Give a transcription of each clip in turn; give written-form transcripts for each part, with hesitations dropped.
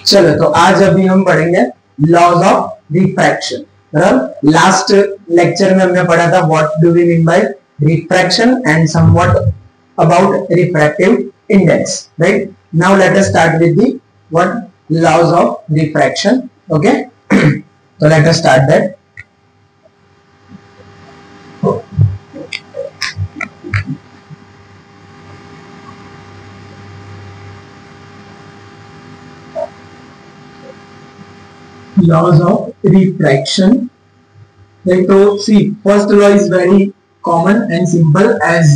चलो तो आज अभी हम पढ़ेंगे laws of refraction. Last lecture में हमने पढ़ा था what do we mean by refraction and somewhat about refractive index, right? Now let us start with the what laws of refraction. Okay, तो let us start that. Laws of refraction. Right, so see, first law is very common and simple as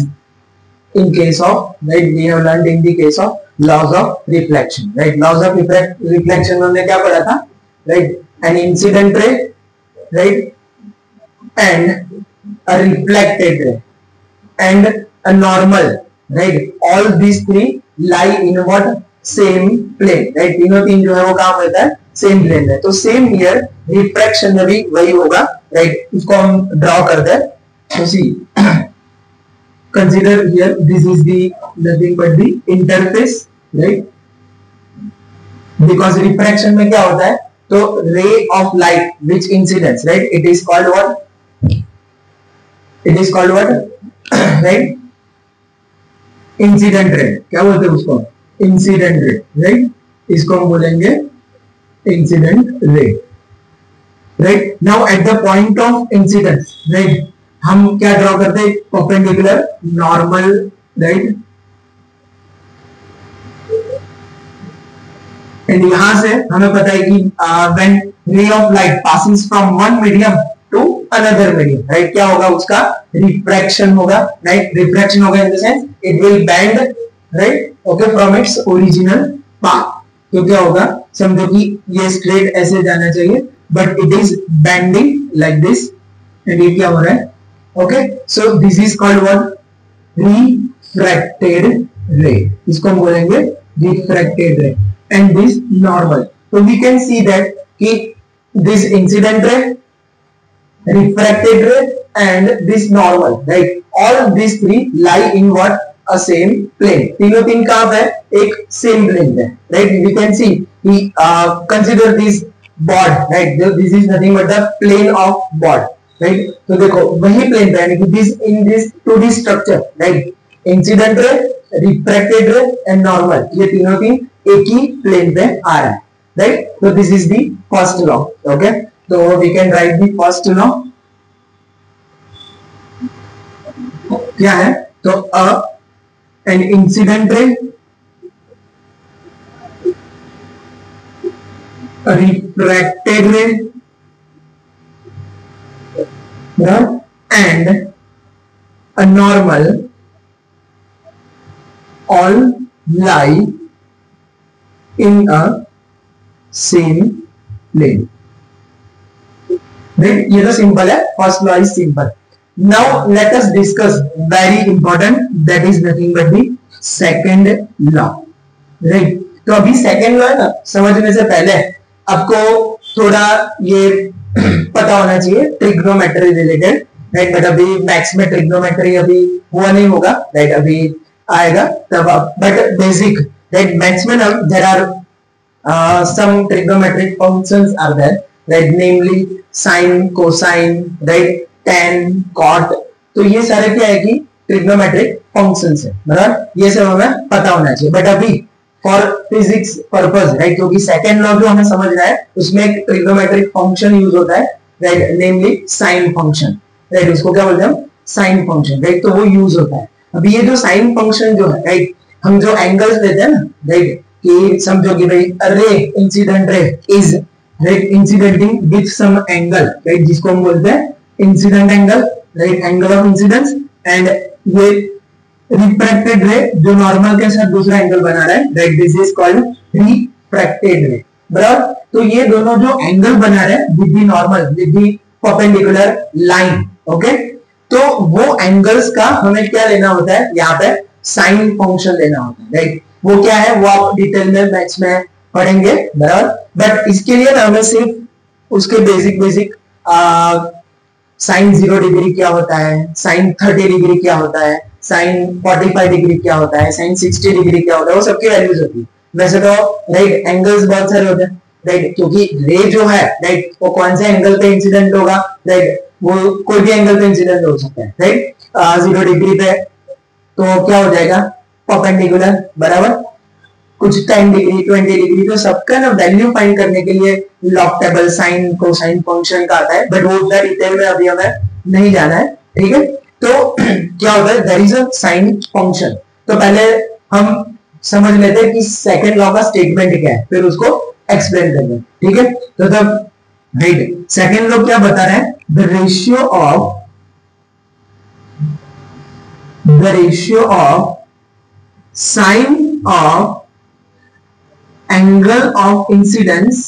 in case of, right, we have learned in the case of laws of reflection, right? Laws of reflection हमने क्या पढ़ा था, right? An incident ray, right, and a reflected ray and a normal, right? All these three lie in what? Same plane, right? तीनों तीन जो है वो काम रहता है सेम प्लेन में। तो सेम हियर रिफ्रैक्शन में भी वही होगा, राइट? इसको हम ड्रॉ करते हैं। तो see, consider here this is the nothing but the interface, right? Because refraction में क्या होता है, तो ray of light which incidents, right, it is called what, it is called what, right? Incident ray. क्या बोलते हैं उसको? Incident ray, right? इसको हम बोलेंगे incident ray, right? Now at the point of incidence, right, हम क्या ड्रॉ करते हैं? Perpendicular normal, right? एंड यहां से हमें पता है कि when ray of light passes from one medium to another medium, right, क्या होगा? उसका रिफ्रैक्शन होगा, राइट? रिफ्रैक्शन होगा इन the sense it will bend, right, okay, from its original path. तो क्या होगा? समझो कि ये स्ट्रेट ऐसे जाना चाहिए but it is bending like this, and ये क्या हो रहा है? Okay, so this is called what? Refracted रे। इसको हम बोलेंगे रिफ्रैक्टेड रे एंड दिस नॉर्मल। तो वी कैन सी दैट कि दिस इंसिडेंट रे, रिफ्रैक्टेड रे and this normal, right, all this three lie in what? A same plane. तीनों तीन कहाँ पे? एक सेम प्लेन पे, right? We can see we consider this board, right? This is nothing but the plane of board, right? तो देखो वही plane पे, यानी कि this in this 2D structure, right? Incident ray, refracted ray and normal, ये तीनों तीन एक ही प्लेन पे आ रहा है, right? So this is the first law, okay? तो we can write the first law. क्या है? तो an incident ray, a refracted ray, and a normal all lie in a same plane, right? ये तो simple है, first law is simple. Now let us discuss very important, that is nothing but the second law, right? तो अभी second law है ना, समझने से पहले आपको थोड़ा ये पता होना चाहिए ट्रिग्नोमेट्री रिलेटेड, राइट? बट अभी मैथ्स में ट्रिग्नोमेट्री अभी हुआ नहीं होगा, राइट? अभी आएगा तब आप, बट बेसिक, राइट? मैथ्स में ना there are some trigonometric functions are there, right? Namely sine, cosine, right, tan, cot, तो ये सारे क्या है कि ट्रिग्नोमेट्रिक फंक्शंस है, बराबर? ये सब हमें पता होना चाहिए। बट अभी फॉर फिजिक्स पर्पस, राइट, क्योंकि सेकंड लॉ जो हमें समझना है उसमें एक ट्रिग्नोमेट्रिक फंक्शन यूज होता है, right, namely sine function, right? उसको क्या बोलते हैं हम? Sine function, right? तो वो यूज होता है। अभी ये जो साइन फंक्शन जो है, राइट, हम जो एंगल्स लेते हैं ना, राइट, कि समझो कि भाई ray, incident ray is, right, incidenting with some angle, right, जिसको हम बोलते हैं incident angle, right, angle of incidence, and ये रिफ्रैक्टेड रे जो नॉर्मल के साथ दूसरा एंगल बना रहा है, right, this is called refracted रे, बराबर? तो ये दोनों जो एंगल बना रहे हैं with the normal, with the perpendicular line, okay, तो वो एंगल्स का हमें क्या लेना होता है? यहाँ पे साइन फंक्शन लेना होता है, राइट? वो क्या है वो आप डिटेल में मैथ्स में पढ़ेंगे, बराबर? बट इसके लिए ना हमें सिर्फ उसके बेसिक साइन 0 डिग्री क्या होता है, साइन 30 डिग्री क्या होता है, साइन 45 डिग्री क्या होता है, साइन 60 डिग्री क्या होता है, वो सबकी वैल्यूज होती है, वैसे तो राइट एंगल्स बहुत सारे होते हैं राइट, क्योंकि रे जो है राइट वो कौन से एंगल पे इंसिडेंट होगा राइट, वो कोई भी एंगल पे इंसिडेंट हो सकता है राइट, 0 डिग्री पे तो क्या हो जाएगा परपेंडिकुलर बराबर, कुछ 10 डिग्री 20 डिग्री, तो सबका ना वैल्यू फाइंड करने के लिए log table sine cosine function का आता है, बट वो उतना डिटेल में अभी हमें नहीं जाना है ठीक है। तो क्या होता है there is a sine function, तो पहले हम समझ लेते हैं कि सेकंड लॉ का स्टेटमेंट क्या है, फिर उसको एक्सप्लेन करते हैं ठीक है। तो तब राइट सेकंड लॉ क्या बता रहे हैं, the ratio of sine of angle of incidence,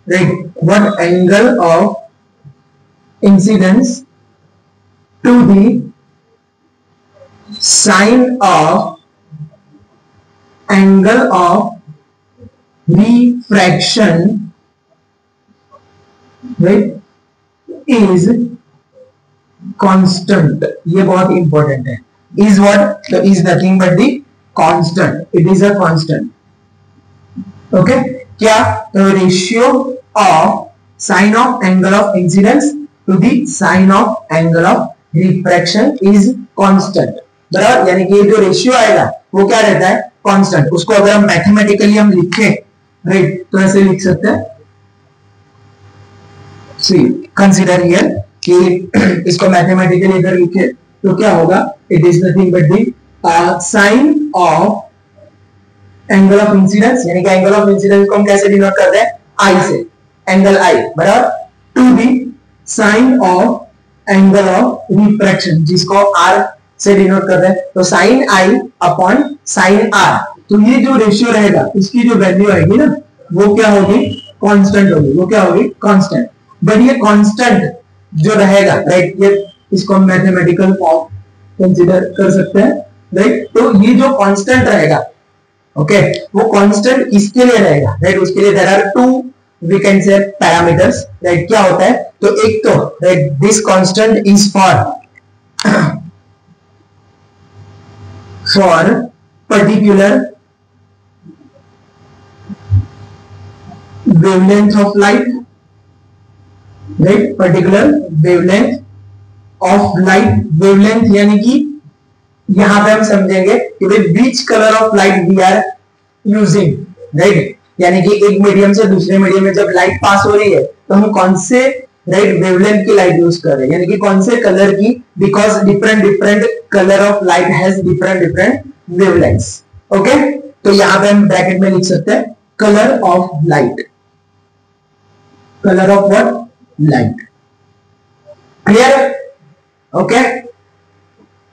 right, what angle of incidence to the sine of angle of refraction, right, is constant, ये बहुत important है, is what, so is nothing but the constant, it is a constant, okay क्या, तो ratio of sine of angle of incidence to the sine of angle of refraction is constant बराबर, यानी कि जो ratio आएगा वो क्या रहता है कांस्टेंट, उसको अगर हम मैथमेटिकली हम लिखें राइट तो ऐसे लिख सकते हैं, सी कंसीडर हियर कि इसको मैथमेटिकली अगर लिखे तो क्या होगा, it is nothing but the sine of angle of incidence, यानी कि एंगल ऑफ इंसिडेंस को हम कैसे डिनोट करते हैं आई से, एंगल आई बराबर to the sine of angle of refraction जिसको आर से डिनोट करते हैं, तो sine I upon sine R, तो ये जो रेशियो रहेगा इसकी जो वैल्यू आएगी ना वो क्या होगी कांस्टेंट होगी, वो क्या होगी कांस्टेंट, बट ये कांस्टेंट जो रहेगा राइट, ये इसको हम मैथमेटिकल फॉर्म कंसीडर कर सकते हैं राइट, तो ये जो कांस्टेंट रहेगा ओके वो कांस्टेंट इसके लिए रहेगा राइट, उसके लिए there are two we can say parameters right, क्या होता है, तो एक तो right this constant is for particular wavelength of light right, particular wavelength of light, wavelength यानी कि यहां पे हम समझेंगे कि भाई which colour of light we are using right, यानी कि एक मीडियम से दूसरे मीडियम में जब लाइट पास हो रही है तो हम कौन से राइट वेवलेंथ की लाइट यूज कर रहे हैं, यानी कि कौन से कलर की, because different colour of light has different wavelengths okay, तो यहां पे हम ब्रैकेट में लिख सकते हैं colour of light, colour of what light, clear okay.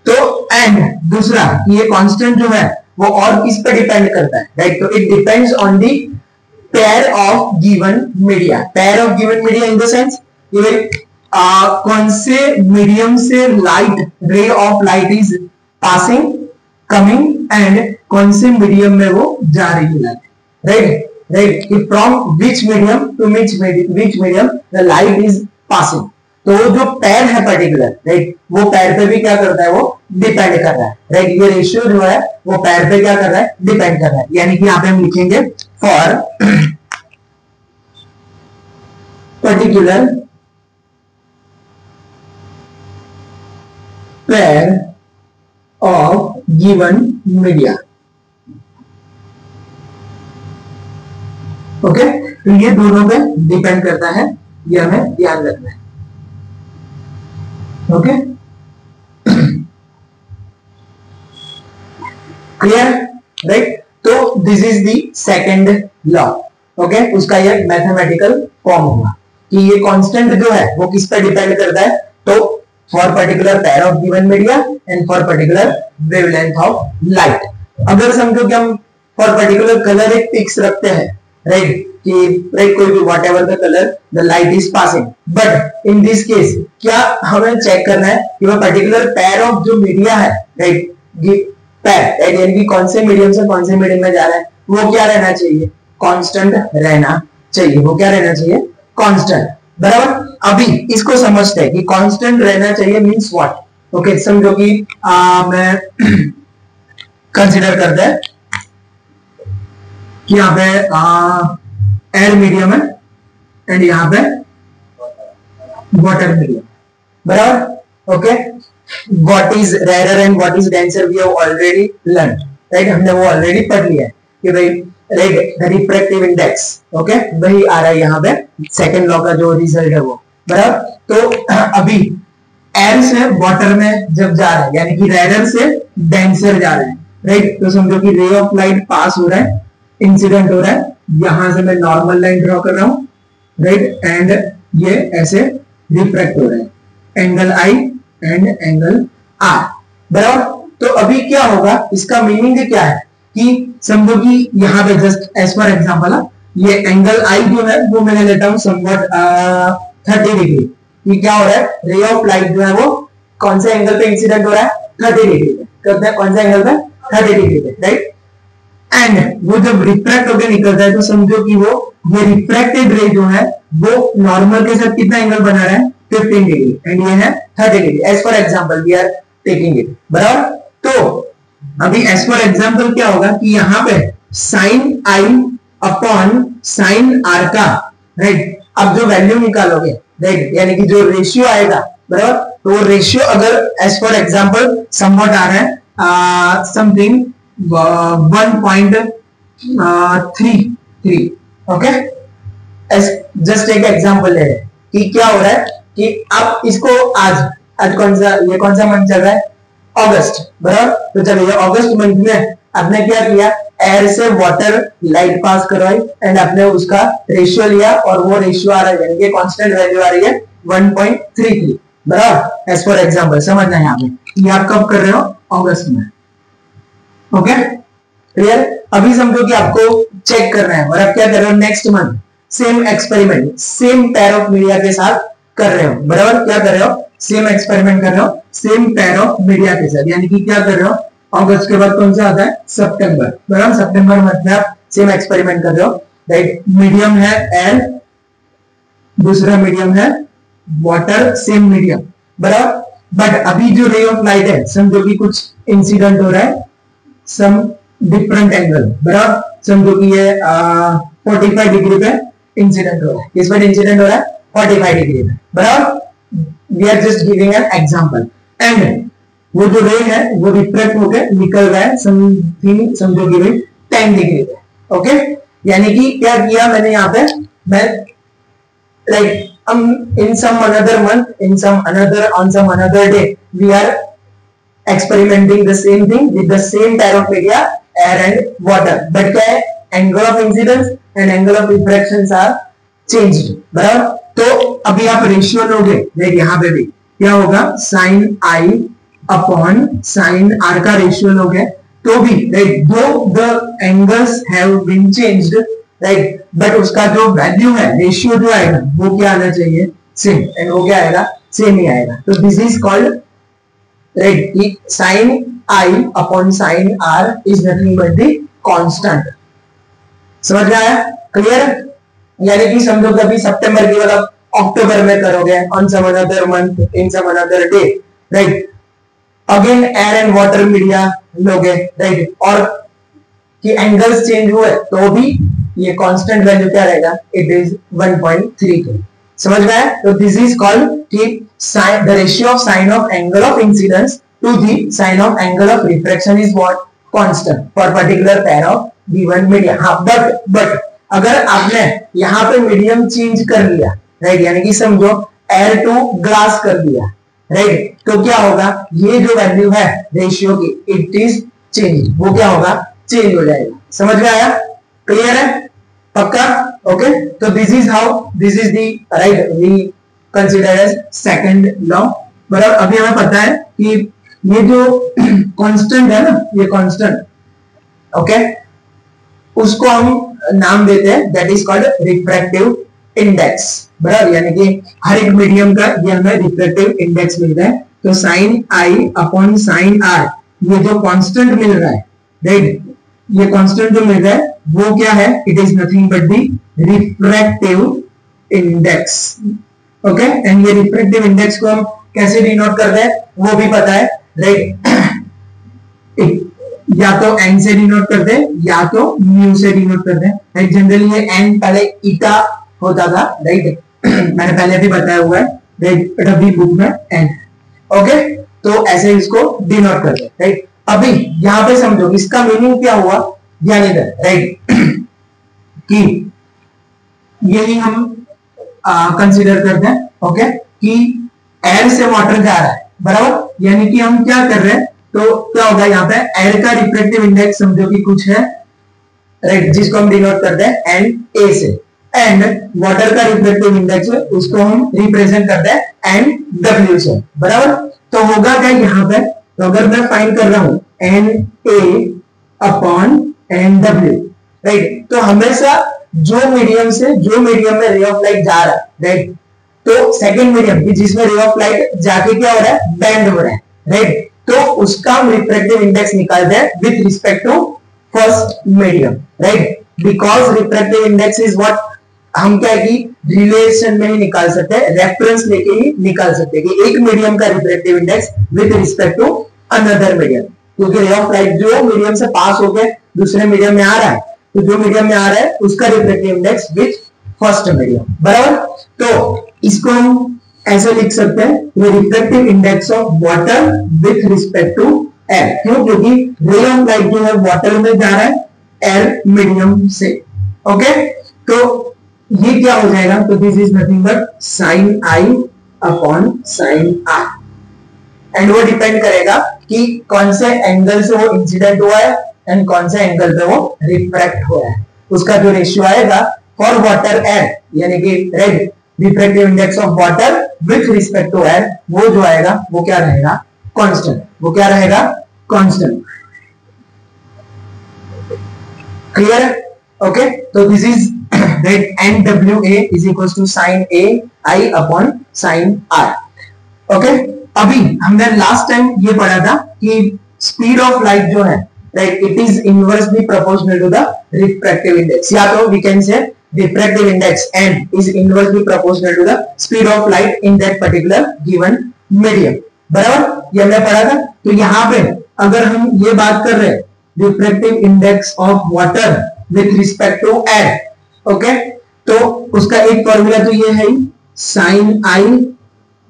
तो एंड दूसरा ये कांस्टेंट जो है वो और किस पे डिपेंड करता है राइट, तो it depends on the pair of given media, pair of given media in the sense ये कौन से मीडियम से light ray of light is passing coming and कौन से मीडियम में वो जा रही है लाइट राइट, राइट कि from which medium to which medium the light is passing, तो जो पैर है पर्टिकुलर राइट वो पैर पे भी क्या करता है वो डिपेंड कर रहा है राइट, ये रेशियो जो है वो पैर पे क्या कर रहा है डिपेंड कर रहा है, यानी कि यहां पे हम लिखेंगे for particular pair of given media okay, तो ये दोनों पे डिपेंड करता है, ये हमें ध्यान रखना है ओके क्लियर राइट, तो this is the second law okay, उसका ये मैथमेटिकल फॉर्म होगा कि ये कांस्टेंट जो है वो किस पर डिपेंड करता है, तो for particular pair of given media and for particular wavelength of light, अगर समझो कि हम फॉर पर्टिकुलर कलर एक फिक्स रखते हैं राइट, कि राइट कोई भी what ever the colour the light is passing, but in this case क्या हमें चेक करना है कि वो पर्टिकुलर पेयर ऑफ जो मीडिया है राइट, पैर यानी कि कौन से मीडियम से कौन से मीडियम में जा रहा है वो क्या रहना चाहिए कांस्टेंट रहना चाहिए, वो क्या रहना चाहिए कांस्टेंट बराबर। अभी इसको समझते हैं कि कांस्टेंट रहना चाहिए मींस व्हाट ओके, समझो कि मैं कंसीडर करते हैं कि यहाँ पे एयर मीडियम है एंड यहाँ पे वाटर मीडियम, बराबर। Okay, what is rare and what is denser we have already learn, right, हमने वो ऑलरेडी पढ़ लिया है कि भाई राइट रिफ्रैक्टिव इंडेक्स, ओके, वही आ रहा है यहाँ पे सेकंड लॉ का जो रिजल्ट है वो, बराबर। तो अभी एयर से वाटर में जब जा रहा है यानी कि रेयर से डेंसर जा रहा है, राइट, तो समझो कि रे ऑफ लाइट पास हो रहा है, इंसिडेंट हो रहा है, यहां से मैं नॉर्मल लाइन ड्रॉ कर रहा हूं, राइट, एंड ये ऐसे रिफ्रैक्ट हो रहा है, angle I and angle R, बराबर। तो अभी क्या होगा, इसका मीनिंग क्या है कि समझो कि यहाँ पे जस्ट एज फॉर एग्जांपल ये एंगल आई जो है वो मैंने लेता हूँ समवट 30 डिग्री। ये क्या हो रहा है, रे ऑफ लाइट जो है वो कौन से एंगल पे इंसिडेंट हो रहा है, 30 डिग्री पे, करते हैं कौन से एंगल पे, 30 डिग्री पे, राइट। एंड वो जब रिफ्रैक्ट होकर निकलता है तो समझो कि वो ये रिफ्रैक्टेड रे जो है वो नॉर्मल के साथ कितना एंगल बना रहा है, 15 डिग्री, एंड ये है 30 degree, as for example we are taking it, बराबर। तो अभी एज फॉर एग्जांपल क्या होगा कि यहाँ पे sine I upon sine R का, राइट, अब जो वैल्यू निकालोगे, राइट, यानी कि जो रेशियो आएगा, बराबर, तो वो रेशियो अगर एज फॉर एग्जांपल समवट आ रहा है समथिंग 1.33, ओके, जस्ट एक एग्जांपल ले कि क्या हो रहा है कि अब इसको आज कौन सा, ये कौन सा मंथ चल रहा है, अगस्त, बराबर। तो चलिए अगस्त मंथ में आपने क्या किया, एयर से वाटर लाइट पास करवाई एंड आपने उसका रेशियो लिया और वो रेशियो आ रहा है यानी कि कांस्टेंट वैल्यू आ रही है 1.33, बराबर, एज फॉर एग्जांपल, समझना है यहाँ पे, ये आप कब कर रहे हो, अगस्त में, ओके, क्लियर। अभी समझो कि आपको चेक करना है और आप क्या कर रहे हो, next month same experiment same pair of media के साथ कर रहे हो, बराबर, क्या कर रहे हो, सेम एक्सपेरिमेंट कर रहे हो सेम पेयर ऑफ मीडिया के साथ, यानी कि क्या कर रहे हो, अगस्त के बाद कौन सा आता है, सितंबर, बराबर, सितंबर मंथ में आप सेम एक्सपेरिमेंट कर रहे हो, राइट, मीडियम है एयर, दूसरा मीडियम है वाटर, सेम मीडियम, बराबर। बट अभी जो रे ऑफ लाइट है समझो कि कुछ इंसिडेंट हो रहा है सम डिफरेंट एंगल, बराबर, समझो कि ये 45 डिग्री पे इंसिडेंट हो रहा है, किस पर इंसिडेंट हो रहा है, 45 डिग्री पे, बराबर, we are just giving an example, and वो जो रे है वो रिफ्लेक्ट होकर निकल रहा है समथिंग समझो कि भाई 10 डिग्री पे, ओके, यानी कि क्या किया मैंने यहाँ पे, मैं like in some another month, in some another, on some another day, we are experimenting the same thing with the same pair of media, air and water, but क्या है, angle of incidence and angle of refractions are changed, बराबर। तो अभी आप ratio लोगे, देख यहाँ पे भी क्या होगा, sine I upon sine R का रेशियो लोगे तो भी, right, though the angles have been changed, right, but उसका जो वैल्यू है, रेशियो जो आएगा वो क्या आना चाहिए, सेम, एंड वो क्या आएगा, सेम ही आएगा। तो this is called, right, sine I upon sine R is nothing but the constant, समझ में आया, क्लियर। यानी कि समझो कभी सितंबर की मतलब अक्टूबर में करोगे, on some another month, in some another day, right, again air and water media लोगे, राइट, और कि एंगल्स चेंज हुए तो भी ये कांस्टेंट वैल्यू क्या रहेगा, इट इज 1.32, समझ में आया। तो दिस इज कॉल्ड कि the ratio of sine of angle of incidence to the sine of angle of refraction is what, constant for particular pair of given media. हाँ, but अगर आपने यहाँ पे मीडियम चेंज कर लिया, राइट, यानी कि समझो एयर टू ग्लास कर दिया, राइट, तो क्या होगा, ये जो वैल्यू है रेशियो की, इट इज चेंज, वो क्या होगा, चेंज हो जाएगा, समझ में आया, क्लियर है, पक्का, ओके। तो this is how, this is the, right, we consider as second law, बराबर। अभी हमें पता है कि ये जो कांस्टेंट है ना, ये कांस्टेंट, ओके, उसको हम नाम देते हैं, that is called refractive index, बराबर, यानी कि हर एक मीडियम का ये हमें रिफ्रैक्टिव इंडेक्स मिलता है। तो sine I upon sine R, ये जो कांस्टेंट मिल रहा है, राइट, ये कांस्टेंट जो मिल रहा है वो क्या है, it is nothing but the refractive index, okay. And ये रिफ्रैक्टिव इंडेक्स को हम कैसे डिनोट करते हैं वो भी पता है, राइट, या तो एन से डिनोट करते हैं या तो म्यू से डिनोट करते हैं, राइट। जनरली ये एन पहले ईटा होता था, राइट, मैंने पहले भी बताया हुआ है, राइट, डब्ल्यू बुक में एन, ओके। तो ऐसे इसको डिनोट करते हैं, राइट। अभी यहां पे समझो इसका मीनिंग क्या हुआ, ध्यान इधर, राइट, कि यही हम कंसीडर करते हैं, ओके, कि एयर से वाटर जा रहा है, बराबर, यानी कि हम क्या कर रहे हैं, तो क्या होगा यहाँ पे एयर का रिफ्रैक्टिव इंडेक्स समझो कि कुछ है, राइट, जिसको हम डिनोट करते हैं एन ए से, एंड वाटर का रिफ्रैक्टिव इंडेक्स है उसको हम रिप्रेजेंट करते हैं एन डब्ल्यू से, बराबर। तो होगा क्या यहाँ पे, तो अगर मैं फाइंड कर रहा हूं N A upon N W, right, तो हमेशा जो मीडियम में रे ऑफ लाइट जा रहा है, राइट, तो सेकंड मीडियम जिसमें रे ऑफ लाइट जाके क्या हो रहा है, बेंड हो रहा है, राइट, तो उसका हम रिफ्रैक्टिव इंडेक्स निकालते हैं with respect to first medium, right, because refractive index is what, हम क्या है कि रिलेशन में ही निकाल सकते हैं, रेफरेंस लेके ही निकाल सकते हैं कि एक मीडियम का refractive index with respect to another medium, क्योंकि रे ऑफ लाइट जो मीडियम से पास होकर दूसरे मीडियम में आ रहा है, तो जो मीडियम में आ रहा है उसका refractive index with first medium, बराबर। तो इसको हम ऐसे लिख सकते हैं, refractive index of water with respect to air, क्यों, क्योंकि रे ऑफ लाइट जो है वाटर में जा रहा है एयर मीडियम से, ओके। तो ये क्या हो जाएगा, तो this is nothing but sine I upon sine R, and वो डिपेंड करेगा कि कौन से एंगल से वो इंसिडेंट हुआ है एंड कौन से एंगल पे वो रिफ्रैक्ट हुआ है, उसका जो रेशियो आएगा फॉर वाटर एयर, यानी कि red refractive index of water with respect to air, वो जो आएगा वो क्या रहेगा, कांस्टेंट, वो क्या रहेगा, कांस्टेंट, क्लियर है, ओके। तो this is that NWA is equals to sin A I upon sin R, okay। अभी हमने लास्ट टाइम ये पढ़ा था कि स्पीड ऑफ लाइट जो है, right, it is inversely proportional to the refractive index, या तो we can say refractive index N is inversely proportional to the speed of light in that particular given medium, बराबर, ये हमने पढ़ा था। तो यहाँ पे अगर हम ये बात कर रहे हैं refractive index of water with respect to air, okay, तो उसका एक फॉर्मूला तो ये है sine I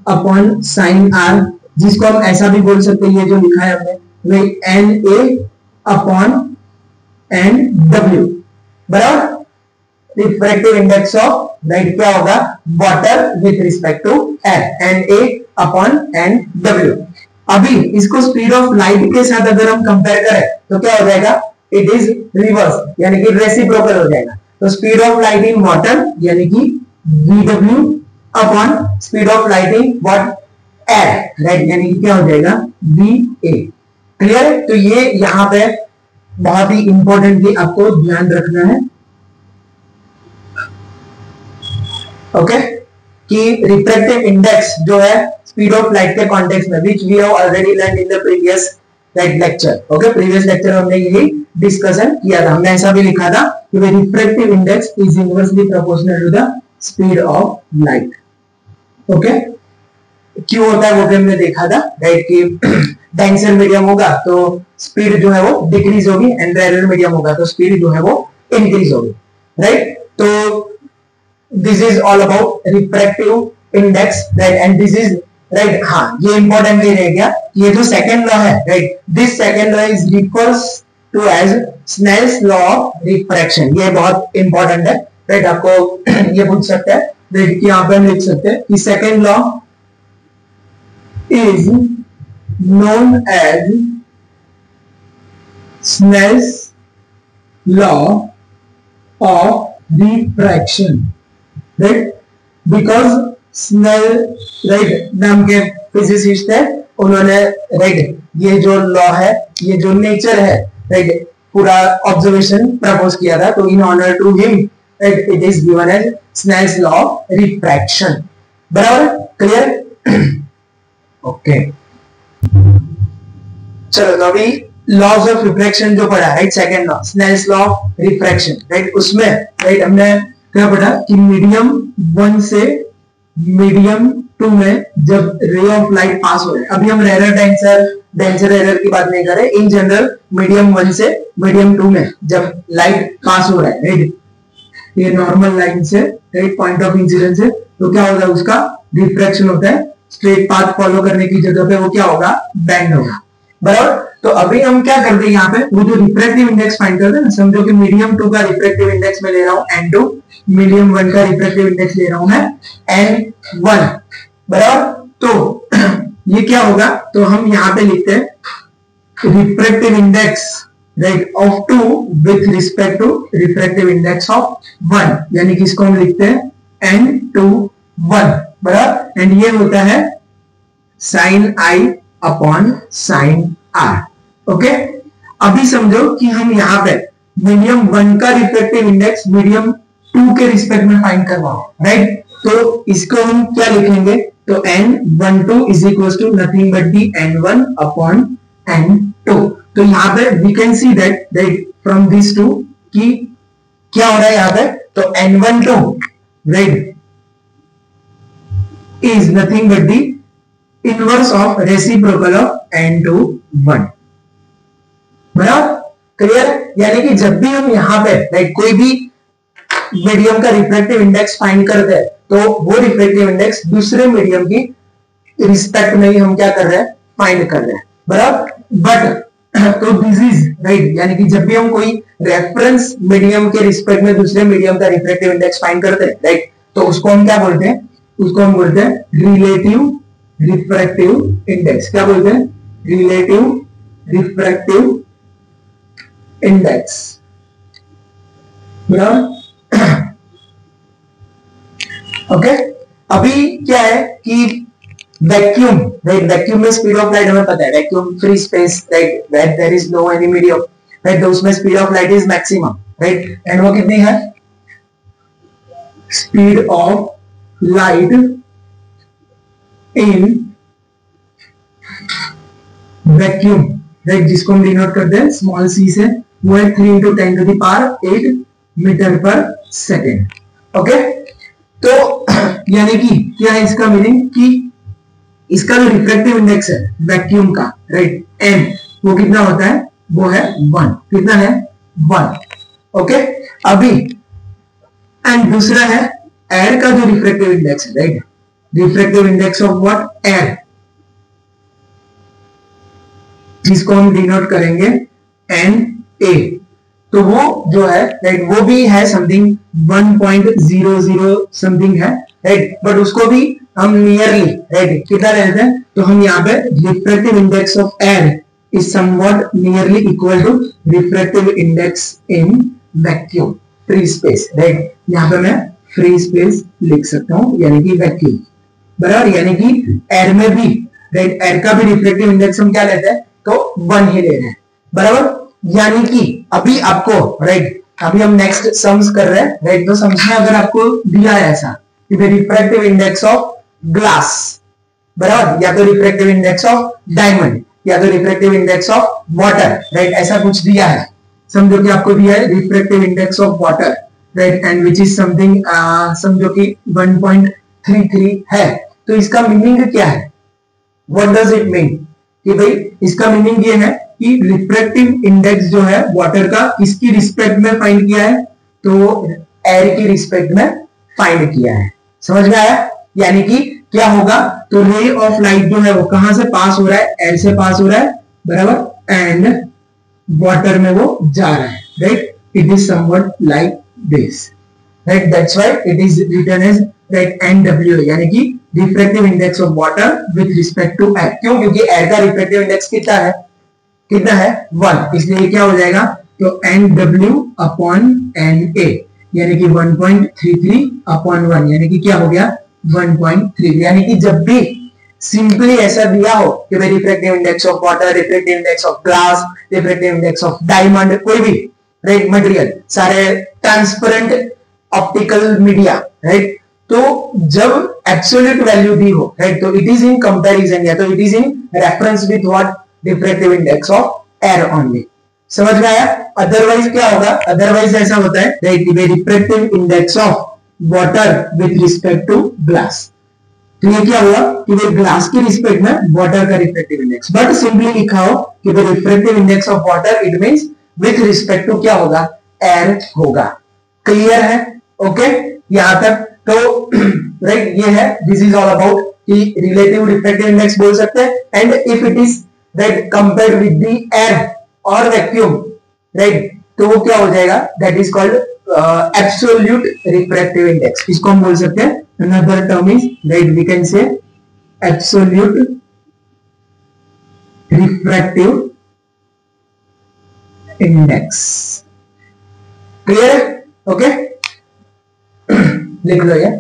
upon sine R, जिसको हम ऐसा भी बोल सकते हैं, ये जो लिखा है हमने N A upon N W, बराबर, रिफ्रैक्टिव इंडेक्स ऑफ लाइट क्या होगा, water with respect to air, N A upon N W. अभी इसको स्पीड ऑफ लाइट के साथ अगर हम कंपेयर करें तो क्या हो जाएगा, इट इज रिवर्स, यानी कि रेसिप्रोकल हो जाएगा। तो speed of light in water यानी कि VW upon speed of light in what, air, right, यानी कि क्या हो जाएगा, VA, क्लियर है। तो ये यहां पे बहुत ही इंपॉर्टेंटली आपको ध्यान रखना है, ओके, कि रिफ्रैक्टिव इंडेक्स जो है स्पीड ऑफ लाइट के कॉन्टेक्स्ट में, which we have already learn in the previous lecture, okay, previous lecture हमने यही डिस्कशन किया था, हमने ऐसा भी लिखा था कि refractive index is inversely proportional to the speed of light, okay. क्यों होता है वो भी हमने देखा था, राइट, कि डेंसर मीडियम होगा तो स्पीड जो है वो डिक्रीज होगी, एंड रेयर मीडियम होगा तो स्पीड जो है वो इंक्रीज होगी, राइट। तो this is all about refractive index, right, and this is right, हाँ, ये इंपॉर्टेंट रह गया, ये जो सेकेंड लॉ है, right, this second law is refers to as Snell's law of refraction, ये बहुत इंपॉर्टेंट है, राइट, आपको ये पूछ सकते हैं, राइट, यहाँ पे हम लिख सकते हैं कि second law is known as Snell's law of refraction, right, because Snell, right, नाम के फिजिसिस्ट है, उन्होंने, राइट, ये जो लॉ है, ये जो नेचर है, राइट, पूरा ऑब्जर्वेशन प्रपोज किया था, तो in honour to him, right, it is given as Snell's law of refraction, बराबर, क्लियर, ओके। चलो, तो अभी लॉज ऑफ रिफ्रैक्शन जो पढ़ा, right, second law Snell's law of refraction, right, उसमें, राइट, हमने क्या पढ़ा कि मीडियम 1 से मीडियम 2 में जब रे ऑफ लाइट पास हो रहे, अभी हम रेयर डेंसर डेंजर एरर की बात नहीं कर रहे, इन जनरल मीडियम 1 से मीडियम 2 में जब लाइट पास हो रहा है, राइट, ये नॉर्मल लाइन से, राइट, पॉइंट ऑफ इंसिडेंस से, तो क्या होगा, उसका रिफ्रैक्शन होता है, स्ट्रेट पाथ फॉलो करने की जगह पे वो क्या होगा, बेंड होगा, बराबर। तो अभी हम क्या करते हैं यहाँ पे, वो जो रिफ्रैक्टिव इंडेक्स फाइंड करते हैं ना, समझो कि मीडियम 2 का रिफ्रैक्टिव इंडेक्स में ले रहा हूँ n2, मीडियम 1 का रिफ्रैक्टिव इंडेक्स ले रहा हूँ मैं n1, बराबर। तो ये क्या होगा, तो हम यहाँ पे लिखते हैं refractive index, right, of 2 with respect to refractive index of 1, यानी कि इसको हम लिखते हैं n21, बराबर। एंड ये होता है sin i upon sin r, okay. अभी समझो कि हम यहाँ पे मीडियम 1 का रिफ्रैक्टिव इंडेक्स मीडियम 2 के रिस्पेक्ट में फाइंड करवाओ, राइट। तो इसको हम क्या लिखेंगे, तो n12 is equal to nothing but the n1 upon n2। तो यहाँ पे we can see that, right, from this to कि क्या हो रहा है यहाँ पे, तो n12, right, is nothing but the inverse of reciprocal of n21, बराबर, क्लियर। यानी कि जब भी हम यहाँ पे, राइट, कोई भी मीडियम का रिफ्रैक्टिव इंडेक्स फाइंड करते हैं, तो वो रिफ्रैक्टिव इंडेक्स दूसरे मीडियम की रिस्पेक्ट में ही हम क्या कर रहे हैं, फाइंड कर रहे हैं, बराबर। बट तो दिस इज, राइट, यानी कि जब भी हम कोई रेफरेंस मीडियम के रिस्पेक्ट में दूसरे मीडियम का रिफ्रैक्टिव इंडेक्स फाइंड करते हैं, राइट, तो उसको हम क्या बोलते हैं, उसको हम बोलते हैं रिलेटिव रिफ्रैक्टिव इंडेक्स। क्या बोलते हैं, रिलेटिव रिफ्रैक्टिव इंडेक्स, ओके। अभी क्या है कि वैक्यूम, राइट, वैक्यूम में स्पीड ऑफ लाइट हमें पता है, vacuum free space, right, where there is no any medium, right, तो उसमें speed of light is maximum, right, and वो कितनी है, speed of light in vacuum, right, जिसको हम डिनोट करते हैं स्मॉल सी से, वो है 3 × 10⁸ मीटर पर सेकेंड, ओके। तो यानी कि क्या है इसका मीनिंग, कि इसका जो रिफ्रैक्टिव इंडेक्स है वैक्यूम का, राइट, n, वो कितना होता है, वो है 1, कितना है, 1, ओके। अभी एंड दूसरा है एयर का जो रिफ्रैक्टिव इंडेक्स है, right, refractive index of what, air, जिसको हम डिनोट करेंगे Na, तो वो जो है, राइट, वो भी है समथिंग 1.00 समथिंग है, राइट, बट उसको भी हम नियरली, राइट, कितना लेते हैं, तो हम यहाँ पे refractive index of air is somewhat nearly equal to refractive index in vacuum free space, right, यहाँ पे मैं फ्री स्पेस लिख सकता हूँ, यानी कि वैक्यूम, बराबर। यानी कि एयर में भी, राइट, एयर का भी रिफ्रैक्टिव इंडेक्स हम क्या लेते हैं, तो 1 ही ले रहे हैं, बराबर। यानी कि अभी आपको, राइट, अभी हम नेक्स्ट सम्स कर रहे हैं, राइट, तो सम्स में अगर आपको दिया है ऐसा कि रिफ्रैक्टिव इंडेक्स ऑफ ग्लास, बराबर, या तो रिफ्रैक्टिव इंडेक्स ऑफ डायमंड, या तो refractive index of water, right, ऐसा कुछ दिया है, समझो कि आपको दिया है refractive index of water, right, and which is something, समझो कि 1.33 है, तो इसका मीनिंग क्या है, व्हाट डज इट मीन, कि भाई इसका मीनिंग ये है कि रिफ्रैक्टिव इंडेक्स जो है वाटर का किसकी रिस्पेक्ट में फाइंड किया है, तो एयर की रिस्पेक्ट में फाइंड किया है, समझ में आया। यानी कि क्या होगा, तो रे ऑफ लाइट जो है वो कहां से पास हो रहा है, एयर से पास हो रहा है, बराबर, एंड वाटर में वो जा रहा है, right, it is somewhat like this, right, that's why it is written as, right, NW, यानी कि refractive index of water with respect to air. क्यों, क्योंकि एयर का रिफ्रैक्टिव इंडेक्स कितना है, 1, इसलिए क्या हो जाएगा, तो NW अपॉन NA, यानी कि 1.33 अपॉन 1, यानी कि क्या हो गया, 1.3। यानी कि जब भी सिंपली ऐसा दिया हो कि भाई refractive index of water, refractive index of glass, refractive index of diamond, कोई भी, राइट, मटेरियल, सारे ट्रांसपेरेंट ऑप्टिकल मीडिया, राइट, तो जब एब्सोल्यूट वैल्यू दी हो, राइट, तो इट इज इन कंपैरिजन, या तो it is in reference with what, refractive index of air only, समझ में आया। अदरवाइज क्या होगा, अदरवाइज ऐसा होता है, right, refractive index of water with respect to glass, तो ये क्या हुआ कि वो ग्लास के रिस्पेक्ट में वाटर का रिफ्रैक्टिव इंडेक्स, बट सिंपली लिखा हो कि the refractive index of water it means with respect to क्या होगा, एयर होगा। क्लियर है? ओके यहां तक तो राइट ये है, दिस इज ऑल अबाउट कि रिलेटिव रिफ्रैक्टिव इंडेक्स बोल सकते हैं, and if it is right compared with the air और वैक्यूम राइट, तो वो क्या हो जाएगा, that is called absolute refractive index. इसको हम बोल सकते हैं, another term is right we can say absolute refractive index। Clear है? ओके लिख लो ये।